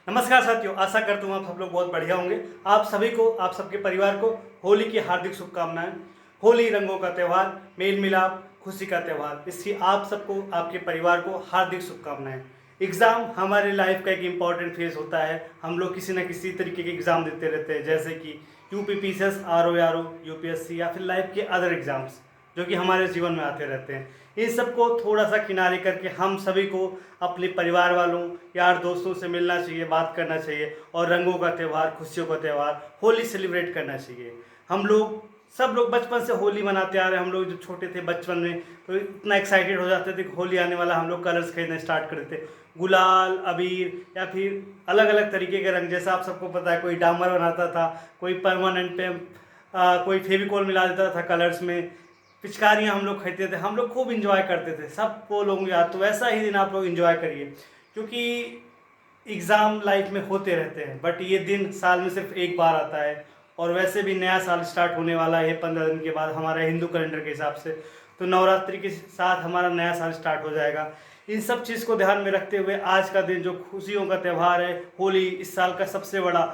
नमस्कार साथियों, आशा करता हूँ आप सब लोग बहुत बढ़िया होंगे। आप सभी को, आप सबके परिवार को होली की हार्दिक शुभकामनाएं। होली रंगों का त्यौहार, मेल मिलाप, खुशी का त्यौहार, इसकी आप सबको, आपके परिवार को हार्दिक शुभकामनाएं। एग्ज़ाम हमारे लाइफ का एक इम्पॉर्टेंट फेज होता है। हम लोग किसी न किसी तरीके के एग्ज़ाम देते रहते हैं, जैसे कि यूपीपीसीएस, आरओ, यूपीएससी या फिर लाइफ के अदर एग्ज़ाम्स जो कि हमारे जीवन में आते रहते हैं। इन सबको थोड़ा सा किनारे करके हम सभी को अपने परिवार वालों, यार दोस्तों से मिलना चाहिए, बात करना चाहिए और रंगों का त्यौहार, खुशियों का त्यौहार होली सेलिब्रेट करना चाहिए। हम लोग सब लोग बचपन से होली मनाते आ रहे हैं। हम लोग जब छोटे थे बचपन में तो इतना एक्साइटेड हो जाते थे कि होली आने वाला, हम लोग कलर्स खरीदना स्टार्ट करते थे। गुलाल, अबीर या फिर अलग अलग तरीके के रंग, जैसा आप सबको पता है, कोई डामर बनाता था, कोई परमानेंट पे कोई फेविकॉल मिला देता था कलर्स में। पिचकारियाँ हम लोग खरीदते थे, हम लोग खूब इंजॉय करते थे। सबको लोग याद, तो वैसा ही दिन आप लोग इंजॉय करिए, क्योंकि एग्ज़ाम लाइफ में होते रहते हैं, बट ये दिन साल में सिर्फ एक बार आता है। और वैसे भी नया साल स्टार्ट होने वाला है 15 दिन के बाद हमारे हिंदू कैलेंडर के हिसाब से, तो नवरात्रि के साथ हमारा नया साल स्टार्ट हो जाएगा। इन सब चीज़ को ध्यान में रखते हुए आज का दिन जो खुशियों का त्यौहार है, होली, इस साल का सबसे बड़ा,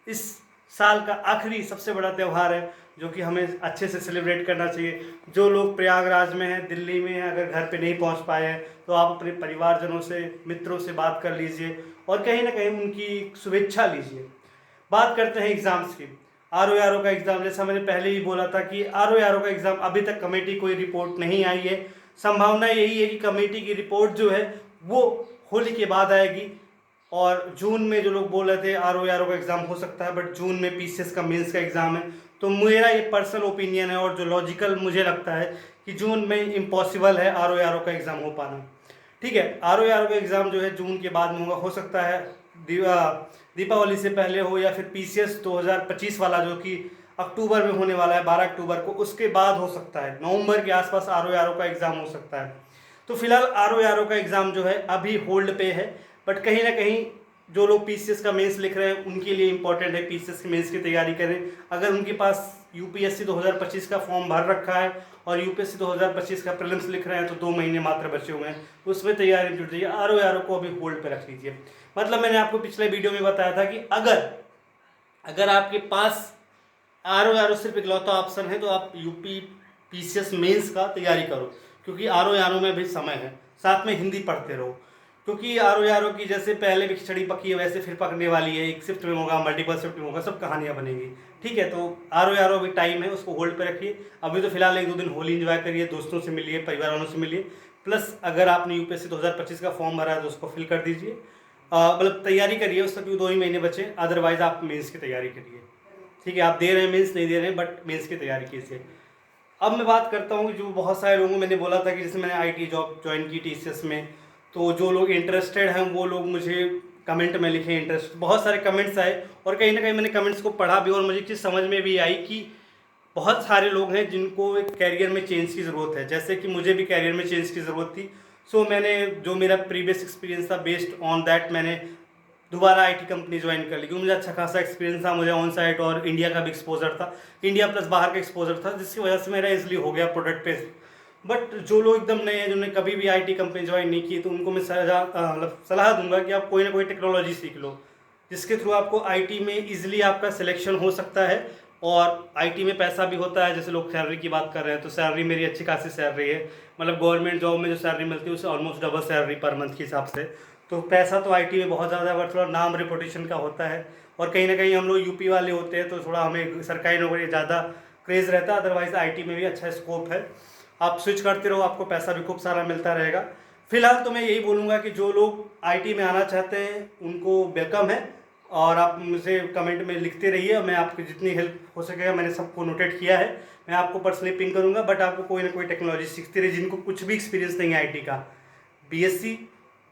इस साल का आखिरी सबसे बड़ा त्यौहार है, जो कि हमें अच्छे से सेलिब्रेट करना चाहिए। जो लोग प्रयागराज में हैं, दिल्ली में हैं, अगर घर पे नहीं पहुंच पाए हैं तो आप अपने परिवारजनों से, मित्रों से बात कर लीजिए और कहीं ना कहीं उनकी शुभेच्छा लीजिए। बात करते हैं एग्ज़ाम्स की। आरओ का एग्ज़ाम, जैसा मैंने पहले ही बोला था कि आरओ का एग्ज़ाम अभी तक कमेटी कोई रिपोर्ट नहीं आई है। संभावना यही है कि कमेटी की रिपोर्ट जो है वो होली के बाद आएगी। और जून में जो लोग बोल रहे थे आरओ का एग्ज़ाम हो सकता है, बट जून में पीसीएस का मेंस का एग्ज़ाम है। तो मेरा ये पर्सनल ओपिनियन है और जो लॉजिकल मुझे लगता है कि जून में इम्पॉसिबल है आरओ का एग्ज़ाम हो पाना। ठीक है, आरओ का एग्ज़ाम जो है जून के बाद में होगा, हो सकता है दीपावली से पहले हो, या फिर पीसीएस 2025 वाला जो कि अक्टूबर में होने वाला है, 12 अक्टूबर को, उसके बाद हो सकता है। नवंबर के आसपास आरओ का एग्ज़ाम हो सकता है। तो फिलहाल आरओ का एग्ज़ाम जो है अभी होल्ड पे है, बट कहीं ना कहीं जो लोग पीसीएस का मेंस लिख रहे हैं उनके लिए इंपॉर्टेंट है पीसीएस के मेंस की तैयारी करें। अगर उनके पास यूपीएससी 2025 का फॉर्म भर रखा है और यूपीएससी 2025 का प्रीलिम्स लिख रहे हैं तो 2 महीने मात्र बचे हुए हैं, उसमें तैयारी जुट जाइए। आरओ को अभी होल्ड पे रख लीजिए। मतलब मैंने आपको पिछले वीडियो में बताया था कि अगर आपके पास आरओ सिर्फ इकलौता ऑप्शन है तो आप यूपी पीसीएस मेंस का तैयारी करो, क्योंकि आरओ में भी समय है। साथ में हिंदी पढ़ते रहो, क्योंकि आरओ की जैसे पहले भी खिचड़ी पकी है वैसे फिर पकने वाली है। एक शिफ्ट में होगा, मल्टीपल शिफ्ट में होगा, सब कहानियाँ बनेंगी। ठीक है, तो आरओ भी टाइम है, उसको होल्ड पे रखिए। अभी तो फिलहाल 1-2 दिन होली एंजॉय करिए, दोस्तों से मिलिए, परिवार वालों से मिलिए। प्लस अगर आपने यूपीएससी 2025 का फॉर्म भरा है तो उसको फिल कर दीजिए। मतलब तैयारी करिए उसका, क्योंकि 2 ही महीने बचे। अदरवाइज आप मेंस की तैयारी करिए। ठीक है, आप दे रहे हैं मेंस, नहीं दे रहे हैं, बट मेंस की तैयारी कीजिए। अब मैं बात करता हूँ जो बहुत सारे लोगों, मैंने बोला था कि जैसे मैंने आईटी जॉब ज्वाइन की टीसीएस में, तो जो लोग इंटरेस्टेड हैं वो लोग मुझे कमेंट में लिखें इंटरेस्ट। बहुत सारे कमेंट्स आए और कहीं ना कहीं मैंने कमेंट्स को पढ़ा भी और मुझे एक चीज़ समझ में भी आई कि बहुत सारे लोग हैं जिनको एक कैरियर में चेंज की ज़रूरत है, जैसे कि मुझे भी कैरियर में चेंज की ज़रूरत थी। सो मैंने, जो मेरा प्रीवियस एक्सपीरियंस था, बेस्ड ऑन दैट मैंने दोबारा आईटी कंपनी ज्वाइन कर ली, क्योंकि मुझे अच्छा खासा एक्सपीरियंस था। मुझे ऑन साइट और इंडिया का भी एक्सपोजर था, इंडिया प्लस बाहर का एक्सपोजर था, जिसकी वजह से मेरा इजली हो गया प्रोडक्ट पे। बट जो लोग एकदम नए हैं, जिन्होंने कभी भी आईटी कंपनी ज्वाइन नहीं की, तो उनको मैं सलाह दूंगा कि आप कोई ना कोई टेक्नोलॉजी सीख लो, जिसके थ्रू आपको आईटी में इजीली आपका सिलेक्शन हो सकता है। और आईटी में पैसा भी होता है। जैसे लोग सैलरी की बात कर रहे हैं, तो सैलरी मेरी अच्छी खासी सैलरी है। मतलब गवर्नमेंट जॉब में जो सैलरी मिलती है उससे almost double salary per month के हिसाब से। तो पैसा तो आईटी में बहुत ज़्यादा, अगर थोड़ा नाम रेपुटेशन का होता है। और कहीं ना कहीं हम लोग यूपी वाले होते हैं तो थोड़ा हमें सरकारी नौकरी ज़्यादा क्रेज़ रहता है। अदरवाइज़ आईटी में भी अच्छा स्कोप है, आप स्विच करते रहो, आपको पैसा भी खूब सारा मिलता रहेगा। फिलहाल तो मैं यही बोलूँगा कि जो लोग आईटी में आना चाहते हैं उनको वेलकम है, और आप मुझे कमेंट में लिखते रहिए और मैं आपकी जितनी हेल्प हो सकेगा, मैंने सबको नोटेट किया है, मैं आपको पर्सनली पिंग करूँगा। बट आपको कोई ना कोई टेक्नोलॉजी सीखते रहिए। जिनको कुछ भी एक्सपीरियंस नहीं है आईटी का, BSc,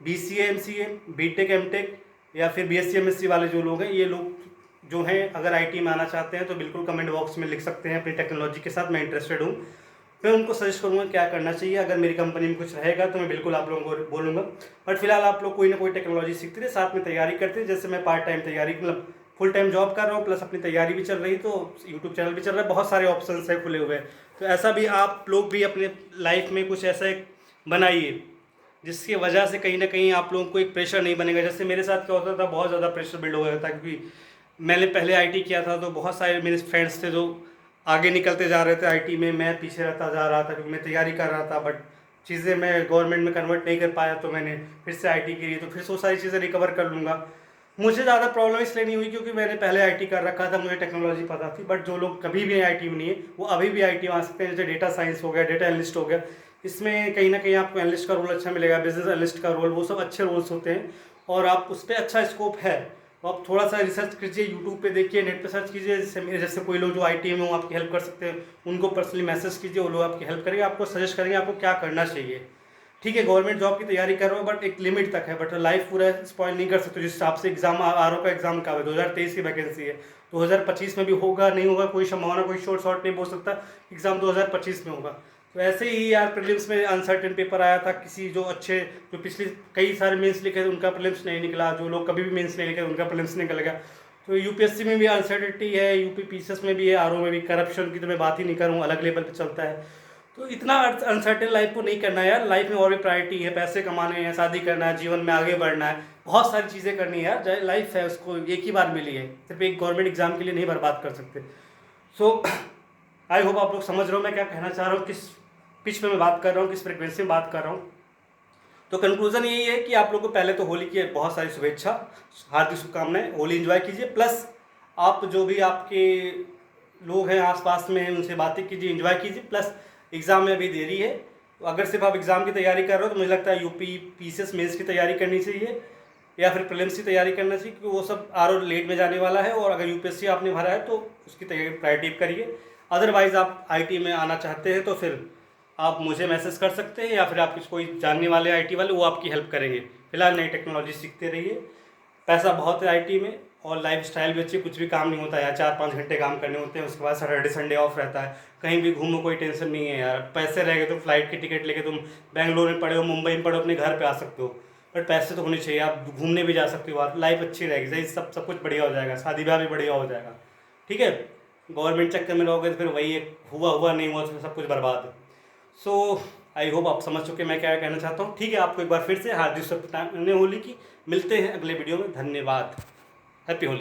BCA, MCA, BTech, MTech या फिर बीएससी एमएससी वाले जो लोग हैं, ये लोग जो हैं अगर आईटी में आना चाहते हैं तो बिल्कुल कमेंट बॉक्स में लिख सकते हैं अपनी टेक्नोलॉजी के साथ, मैं इंटरेस्टेड हूँ। मैं उनको सजेस्ट करूँगा क्या करना चाहिए। अगर मेरी कंपनी में कुछ रहेगा तो मैं बिल्कुल आप लोगों को बोलूँगा। बट फिलहाल आप लोग कोई ना कोई टेक्नोलॉजी सीखते रहे, साथ में तैयारी करते, जैसे मैं पार्ट टाइम तैयारी, मतलब फुल टाइम जॉब कर रहा हूँ प्लस अपनी तैयारी भी चल रही, तो यूट्यूब चैनल भी चल रहा है, बहुत सारे ऑप्शन है खुले हुए। तो ऐसा भी आप लोग भी अपने लाइफ में कुछ ऐसा एक बनाइए जिसकी वजह से कहीं ना कहीं आप लोगों को एक प्रेशर नहीं बनेगा। जैसे मेरे साथ क्या होता था, बहुत ज़्यादा प्रेशर बिल्ड हो गया था, क्योंकि मैंने पहले आईटी किया था, तो बहुत सारे मेरे फ्रेंड्स थे जो आगे निकलते जा रहे थे आईटी में, मैं पीछे रहता जा रहा था क्योंकि मैं तैयारी कर रहा था, बट चीज़ें मैं गवर्नमेंट में कन्वर्ट नहीं कर पाया, तो मैंने फिर से आईटी की, तो फिर से वो सारी चीज़ें रिकवर कर लूँगा। मुझे ज़्यादा प्रॉब्लम इसलिए नहीं हुई क्योंकि मैंने पहले आईटी कर रखा था, मुझे टेक्नोलॉजी पता थी। बट जो लोग कभी भी आईटी में नहीं है वो अभी भी आईटी में आ सकते हैं। जैसे डेटा साइंस हो गया, डेटा एनालिस्ट हो गया, इसमें कहीं ना कहीं आपको एनालिस्ट का रोल अच्छा मिलेगा, बिजनेस एनालिस्ट का रोल, वो सब अच्छे रोल्स होते हैं और आप उस पर अच्छा स्कोप है। तो आप थोड़ा सा रिसर्च कीजिए, यूट्यूब पे देखिए, नेट पे सर्च कीजिए। जैसे कोई लोग जो आईटी में हो आपकी हेल्प कर सकते हैं, उनको पर्सनली मैसेज कीजिए, वो लोग आपकी हेल्प करेंगे, आपको सजेस्ट करेंगे आपको क्या करना चाहिए। ठीक है, गवर्नमेंट जॉब की तैयारी कर रहे हो बट एक लिमिट तक है, बट लाइफ पूरा स्पॉइल नहीं कर सकते। जिस हिसाब से एग्जाम आर का एग्जाम का है, 2023 की वैकेंसी है, 2025 में भी होगा नहीं होगा कोई संभावना, कोई शॉर्ट नहीं बोल सकता, एग्जाम 2025 में होगा। तो ऐसे ही यार प्रीलिम्स में अनसर्टेन पेपर आया था, किसी जो अच्छे, जो पिछले कई सारे मेंस लिखे थे उनका प्रीलिम्स नहीं निकला, जो लोग कभी भी मेंस नहीं लिखे उनका प्रीलिम्स निकल गया। तो यूपीएससी में भी अनसर्टेनिटी है, यूपी पीसीएस में भी है, आरओ में भी। करप्शन की तो मैं बात ही नहीं करूँ, अलग लेवल पे चलता है। तो इतना अनसर्टेन लाइफ को नहीं करना है यार। लाइफ में और भी प्रायोरिटी है, पैसे कमाने हैं, शादी करना है, जीवन में आगे बढ़ना है, बहुत सारी चीज़ें करनी है यार। लाइफ है, उसको एक ही बार मिली है, सिर्फ एक गवर्नमेंट एग्जाम के लिए नहीं बर्बाद कर सकते। सो आई होप आप लोग समझ रहे हो मैं क्या कहना चाह रहा हूँ, किस पिच पे मैं बात कर रहा हूँ, किस फ्रिक्वेंसी में बात कर रहा हूँ। तो कंक्लूजन यही है कि आप लोगों को पहले तो होली की बहुत सारी शुभेच्छा, हार्दिक शुभकामनाएं। होली एंजॉय कीजिए, प्लस आप जो भी आपके लोग हैं आसपास में उनसे बातें कीजिए, एंजॉय कीजिए। प्लस एग्ज़ाम में अभी देरी है, तो अगर सिर्फ आप एग्ज़ाम की तैयारी कर रहे हो तो मुझे लगता है यूपी पीसीएस मेंस की तैयारी करनी चाहिए या फिर प्रीलिम्स की तैयारी करना चाहिए, क्योंकि वो सब आर लेट में जाने वाला है। और अगर यूपीएससी आपने भरा है तो उसकी तैयारी प्रायोरिटी करिए। अदरवाइज़ आप आईटी में आना चाहते हैं तो फिर आप मुझे मैसेज कर सकते हैं, या फिर आप कोई जानने वाले आईटी वाले, वो आपकी हेल्प करेंगे। फिलहाल नई टेक्नोलॉजी सीखते रहिए। पैसा बहुत है आईटी में और लाइफ स्टाइल भी अच्छी, कुछ भी काम नहीं होता है यार, 4-5 घंटे काम करने होते हैं, उसके बाद सैटरडे संडे ऑफ रहता है, कहीं भी घूमो कोई टेंशन नहीं है यार। पैसे रहेंगे तो फ्लाइट की टिकट लेके तुम बेंगलोर में पड़े हो, मुंबई में पड़े हो, अपने घर पे आ सकते हो। बट पैसे तो होने चाहिए, आप घूमने भी जा सकते हो, लाइफ अच्छी रहेगी, सही, सब कुछ बढ़िया हो जाएगा, शादी ब्याह भी बढ़िया हो जाएगा। ठीक है, गवर्नमेंट चक्कर में रहोगे तो फिर वही एक हुआ हुआ नहीं हुआ तो सब कुछ बर्बाद है। सो आई होप आप समझ चुके मैं क्या कहना चाहता हूँ। ठीक है, आपको एक बार फिर से हार्दिक शुभकामनाएं होली की। मिलते हैं अगले वीडियो में, धन्यवाद। हैप्पी होली।